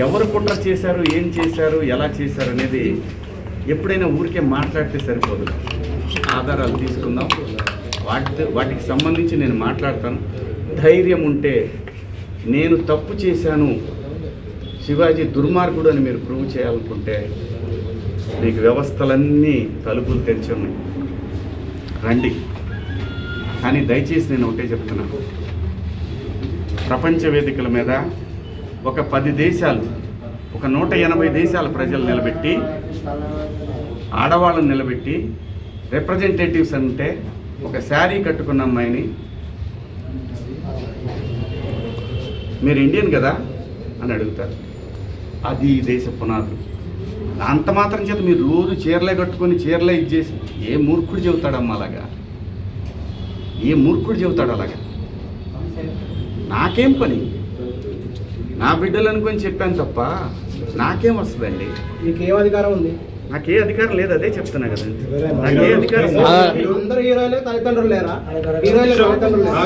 ఎవరు కుట్ర చేశారు, ఏం చేశారు, ఎలా చేశారు అనేది ఎప్పుడైనా ఊరికే మాట్లాడితే సరిపోదు. ఆధారాలు తీసుకుందాం, వాటికి సంబంధించి నేను మాట్లాడతాను. ధైర్యం ఉంటే నేను తప్పు చేశాను, శివాజీ దుర్మార్గుడు అని మీరు ప్రూవ్ చేయాలనుకుంటే మీకు వ్యవస్థలన్నీ తలుపులు తెరిచి ఉన్నాయి, రండి. కానీ దయచేసి నేను ఒకటే చెప్తున్నాను, ప్రపంచ వేదికల మీద ఒక 10 దేశాలు, ఒక 180 దేశాల ప్రజలు నిలబెట్టి, ఆడవాళ్ళని నిలబెట్టి, రిప్రజెంటేటివ్స్ అంటే ఒక శారీ కట్టుకున్న అమ్మాయిని మీరు ఇండియన్ కదా అని అడుగుతారు. అది ఈ దేశ పునాదులు. అంత మాత్రం చేత మీరు రోజు చీరలే కట్టుకొని చీరలే ఇచ్చేసి ఏ మూర్ఖుడు చెబుతాడమ్మా అలాగా? ఏ మూర్ఖుడు చెబుతాడు అలాగా? నాకేం పని? నా బిడ్డలు అనుకొని చెప్పాను తప్ప నాకేం వస్తుందండి? నీకేం అధికారం ఉంది? నాకే అధికారం లేదు, అదే చెప్తున్నా కదండి. నాకే అధికారం. అందరూ హీరోలే, తల్లిదండ్రులు లేరా? హీరోలే తల్లిదండ్రులు లేరా?